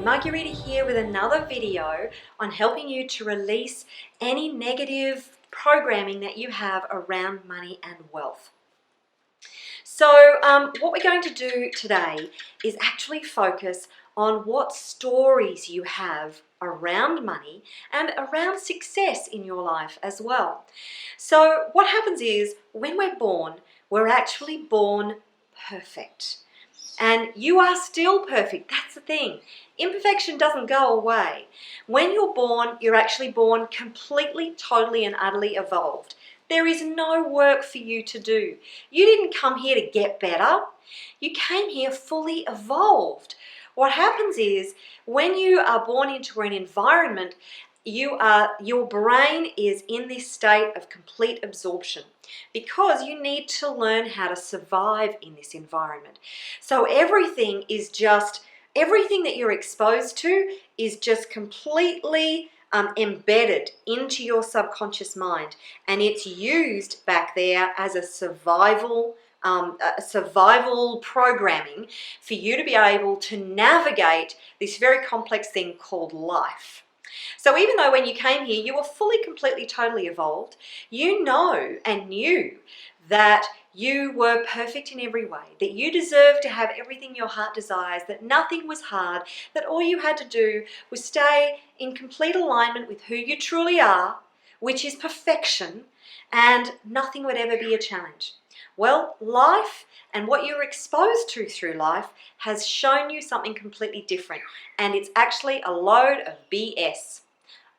Marguerita here with another video on helping you to release any negative programming that you have around money and wealth. So what we're going to do today is actually focus on what stories you have around money and around success in your life as well. So what happens is when we're actually born perfect. And you are still perfect. That's the thing. Imperfection doesn't go away. When you're actually born completely, totally, and utterly evolved. There is no work for you to do. You didn't come here to get better. You came here fully evolved. What happens is when you are born into an environment, your brain is in this state of complete absorption because you need to learn how to survive in this environment. So everything that you're exposed to is just completely embedded into your subconscious mind, and it's used back there as a survival programming for you to be able to navigate this very complex thing called life. So even though when you came here you were fully, completely, totally evolved, you know and knew that you were perfect in every way, that you deserve to have everything your heart desires, that nothing was hard, that all you had to do was stay in complete alignment with who you truly are, which is perfection, and nothing would ever be a challenge. Well, life and what you're exposed to through life has shown you something completely different, and it's actually a load of BS,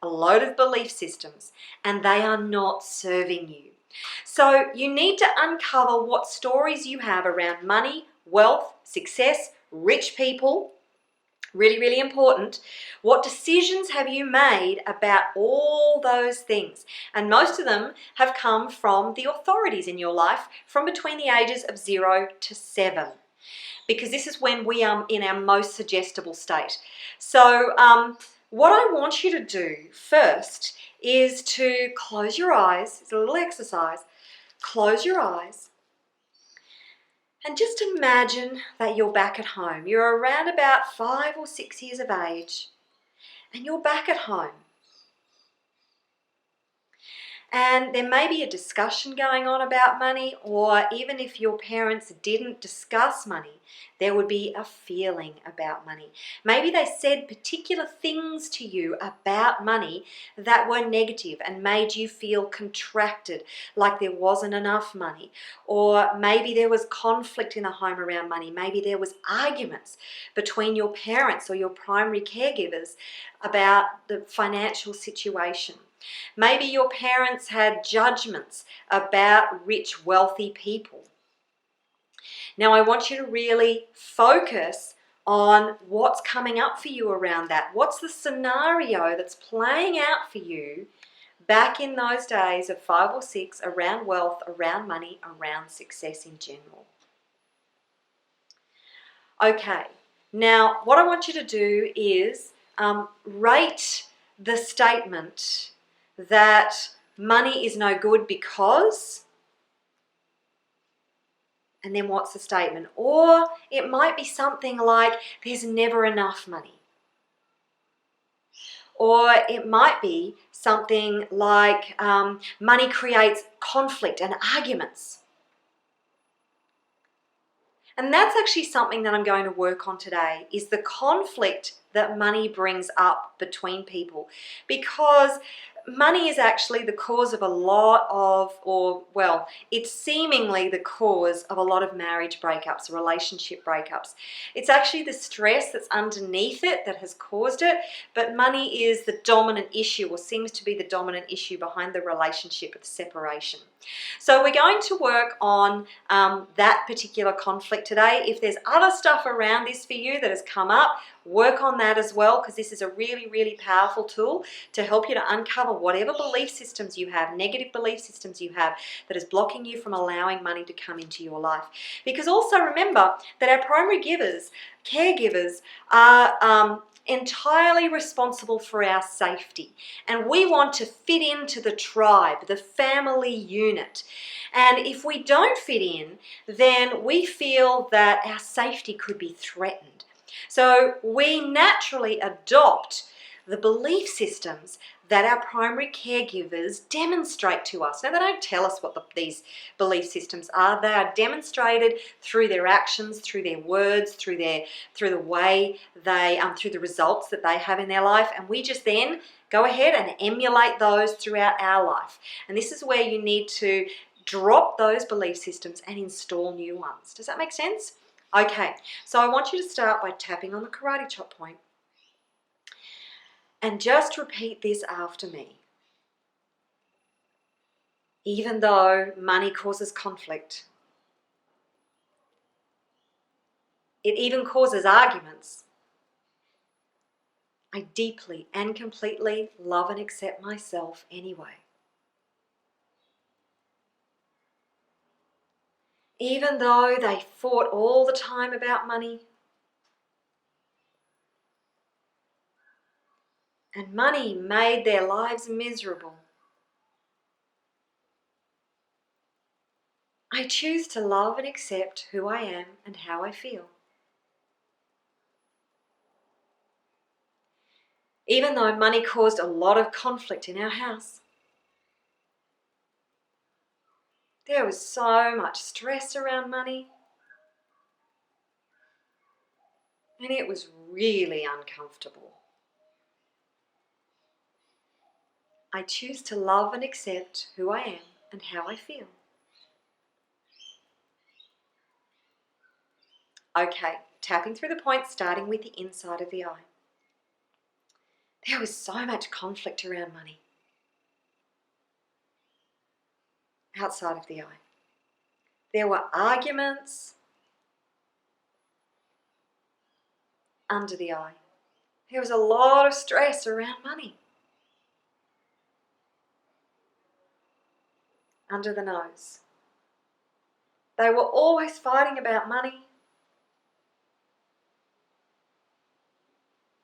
a load of belief systems, and they are not serving you. So you need to uncover what stories you have around money, wealth, success, rich people. Really, really important. What decisions have you made about all those things? And most of them have come from the authorities in your life from between the ages of 0 to 7. Because this is when we are in our most suggestible state. So what I want you to do first is to close your eyes. It's a little exercise. Close your eyes. And just imagine that you're back at home. You're around about 5 or 6 years of age, and you're back at home. And there may be a discussion going on about money, or even if your parents didn't discuss money, there would be a feeling about money. Maybe they said particular things to you about money that were negative and made you feel contracted, like there wasn't enough money. Or maybe there was conflict in the home around money. Maybe there was arguments between your parents or your primary caregivers about the financial situation. Maybe your parents had judgments about rich, wealthy people. Now I want you to really focus on what's coming up for you around that. What's the scenario that's playing out for you back in those days of 5 or 6 around wealth, around money, around success in general? Okay, now what I want you to do is rate the statement that money is no good because, and then what's the statement? Or it might be something like there's never enough money. Or it might be something like money creates conflict and arguments. And that's actually something that I'm going to work on today, is the conflict that money brings up between people. Because money is actually the cause of a lot of, it's seemingly the cause of a lot of marriage breakups, relationship breakups. It's actually the stress that's underneath it that has caused it, but money is the dominant issue, or seems to be the dominant issue behind the relationship of separation. So we're going to work on that particular conflict today. If there's other stuff around this for you that has come up, work on that as well, because this is a really, really powerful tool to help you to uncover whatever belief systems you have, negative belief systems you have, that is blocking you from allowing money to come into your life. Because also remember that our primary caregivers are entirely responsible for our safety, and we want to fit into the tribe, the family unit. And if we don't fit in, then we feel that our safety could be threatened. So we naturally adopt the belief systems that our primary caregivers demonstrate to us. Now, they don't tell us what these belief systems are. They are demonstrated through their actions, through their words, through the way they, through the results that they have in their life, and we just then go ahead and emulate those throughout our life. And this is where you need to drop those belief systems and install new ones. Does that make sense? Okay, so I want you to start by tapping on the karate chop point. And just repeat this after me. Even though money causes conflict, it even causes arguments, I deeply and completely love and accept myself anyway. Even though they fought all the time about money, and money made their lives miserable, I choose to love and accept who I am and how I feel. Even though money caused a lot of conflict in our house, there was so much stress around money, and it was really uncomfortable. I choose to love and accept who I am and how I feel. Okay, tapping through the points, starting with the inside of the eye. There was so much conflict around money. Outside of the eye. There were arguments. Under the eye. There was a lot of stress around money. Under the nose. They were always fighting about money.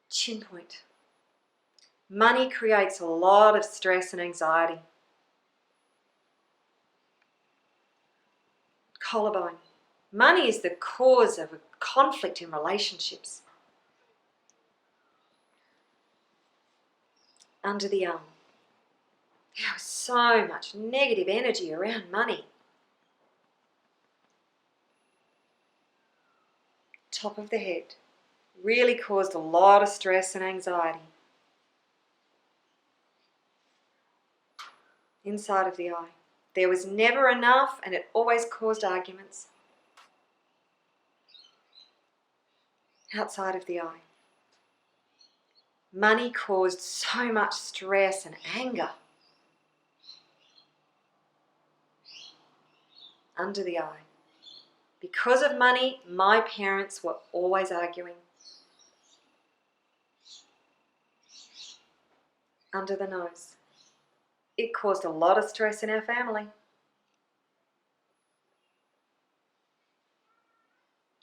Chin point. Money creates a lot of stress and anxiety. Collarbone. Money is the cause of a conflict in relationships. Under the arm. There was so much negative energy around money. Top of the head. Really caused a lot of stress and anxiety. Inside of the eye. There was never enough and it always caused arguments. Outside of the eye. Money caused so much stress and anger. Under the eye. Because of money, my parents were always arguing. Under the nose. It caused a lot of stress in our family.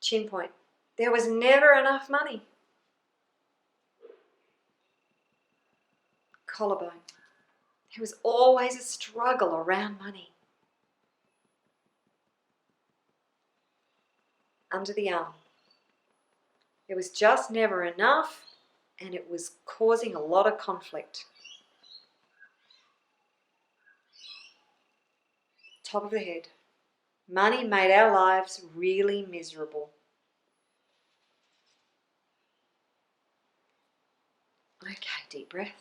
Chin point. There was never enough money. Collarbone. There was always a struggle around money. Under the arm. There was just never enough and it was causing a lot of conflict. Top of the head. Money made our lives really miserable. Okay, deep breath.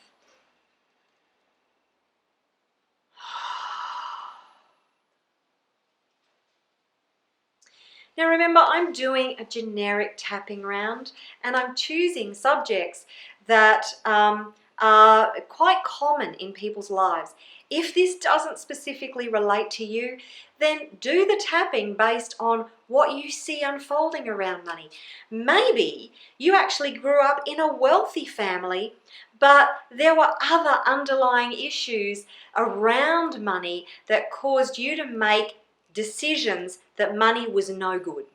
Now remember, I'm doing a generic tapping round and I'm choosing subjects that are quite common in people's lives. If this doesn't specifically relate to you, then do the tapping based on what you see unfolding around money. Maybe you actually grew up in a wealthy family, but there were other underlying issues around money that caused you to make decisions that money was no good.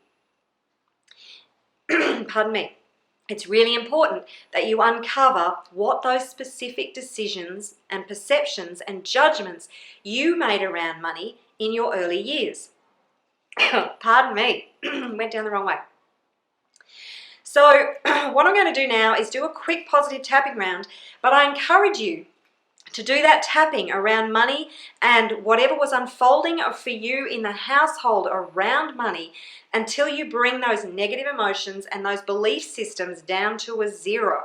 Pardon me. It's really important that you uncover what those specific decisions and perceptions and judgments you made around money in your early years. Pardon me. Went down the wrong way. So what I'm going to do now is do a quick positive tapping round, but I encourage you to do that tapping around money and whatever was unfolding for you in the household around money until you bring those negative emotions and those belief systems down to a zero.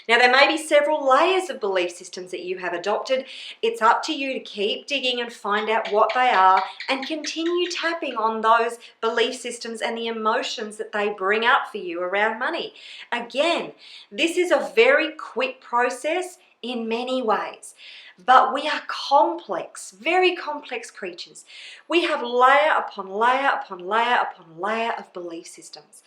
Now, there may be several layers of belief systems that you have adopted. It's up to you to keep digging and find out what they are and continue tapping on those belief systems and the emotions that they bring up for you around money. Again, this is a very quick process in many ways. But we are complex, very complex creatures. We have layer upon layer upon layer upon layer of belief systems.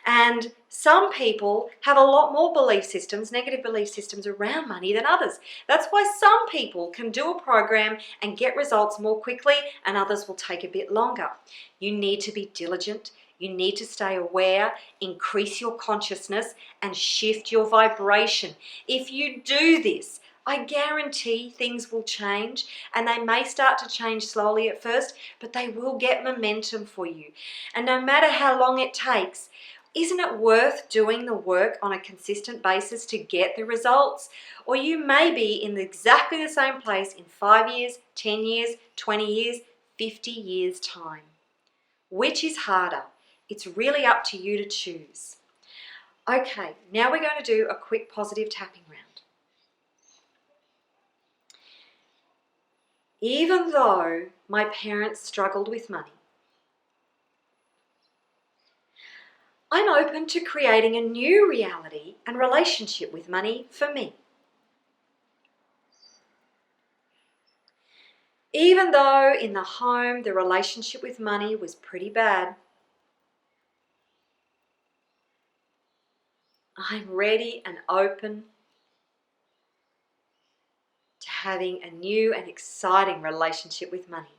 And some people have a lot more belief systems, negative belief systems around money than others. That's why some people can do a program and get results more quickly and others will take a bit longer. You need to be diligent. You need to stay aware, increase your consciousness, and shift your vibration. If you do this, I guarantee things will change, and they may start to change slowly at first, but they will get momentum for you. And no matter how long it takes, isn't it worth doing the work on a consistent basis to get the results? Or you may be in exactly the same place in 5 years, 10 years, 20 years, 50 years' time. Which is harder? It's really up to you to choose. Okay, now we're going to do a quick positive tapping round. Even though my parents struggled with money, I'm open to creating a new reality and relationship with money for me. Even though in the home the relationship with money was pretty bad, I'm ready and open to having a new and exciting relationship with money,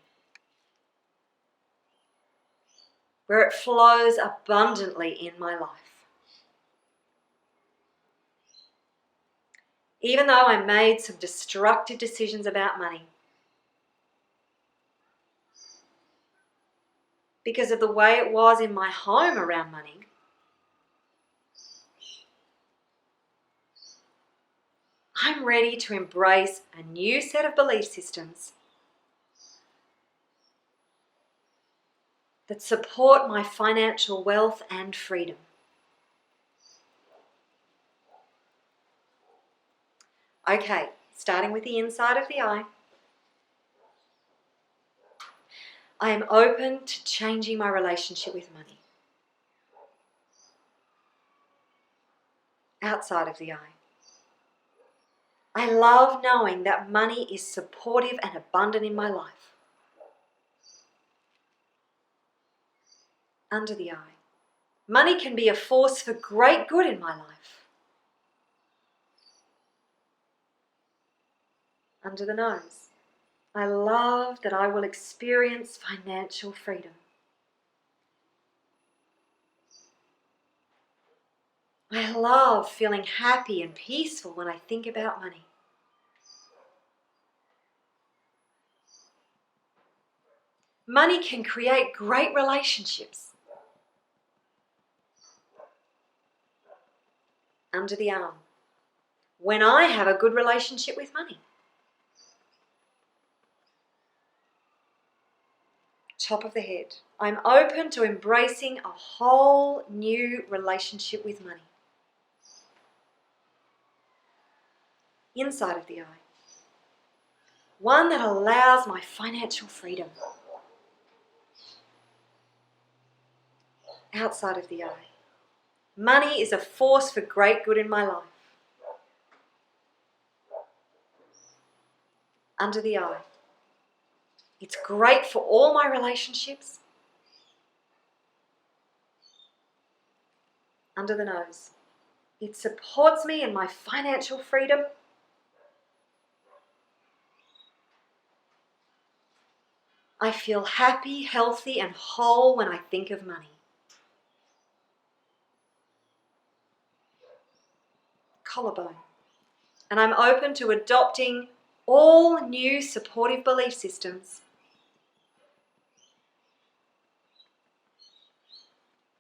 where it flows abundantly in my life. Even though I made some destructive decisions about money, because of the way it was in my home around money, I'm ready to embrace a new set of belief systems that support my financial wealth and freedom. Okay, starting with the inside of the eye. I am open to changing my relationship with money. Outside of the eye. I love knowing that money is supportive and abundant in my life. Under the eye. Money can be a force for great good in my life. Under the nose. I love that I will experience financial freedom. I love feeling happy and peaceful when I think about money. Money can create great relationships. Under the arm. When I have a good relationship with money. Top of the head. I'm open to embracing a whole new relationship with money. Inside of the eye. One that allows my financial freedom. Outside of the eye. Money is a force for great good in my life. Under the eye. It's great for all my relationships. Under the nose. It supports me in my financial freedom. I feel happy, healthy, and whole when I think of money. Collarbone. And I'm open to adopting all new supportive belief systems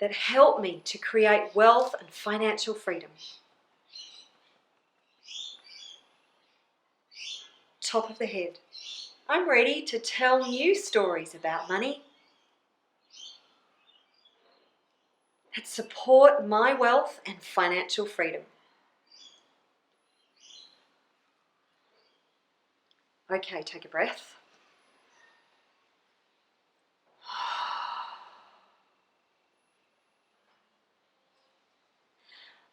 that help me to create wealth and financial freedom. Top of the head. I'm ready to tell new stories about money that support my wealth and financial freedom. Okay, take a breath.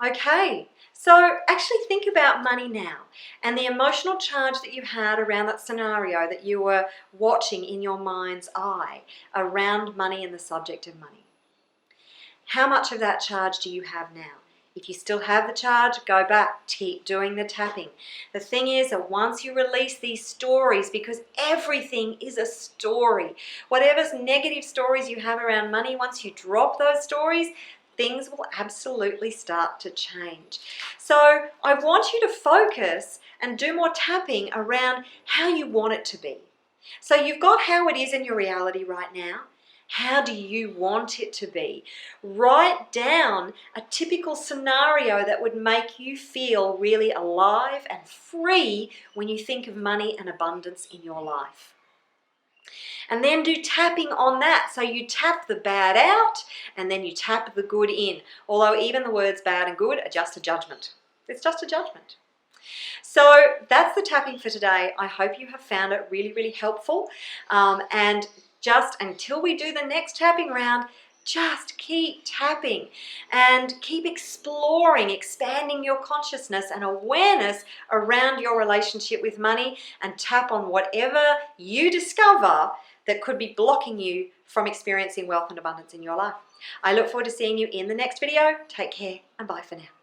Okay, so actually think about money now and the emotional charge that you had around that scenario that you were watching in your mind's eye around money and the subject of money. How much of that charge do you have now? If you still have the charge, go back, keep doing the tapping. The thing is that once you release these stories, because everything is a story, whatever negative stories you have around money, once you drop those stories, things will absolutely start to change. So I want you to focus and do more tapping around how you want it to be. So you've got how it is in your reality right now. How do you want it to be? Write down a typical scenario that would make you feel really alive and free when you think of money and abundance in your life. And then do tapping on that. So you tap the bad out and then you tap the good in. Although even the words bad and good are just a judgment. It's just a judgment. So that's the tapping for today. I hope you have found it really, really helpful. And just until we do the next tapping round, just keep tapping and keep exploring, expanding your consciousness and awareness around your relationship with money, and tap on whatever you discover that could be blocking you from experiencing wealth and abundance in your life. I look forward to seeing you in the next video. Take care and bye for now.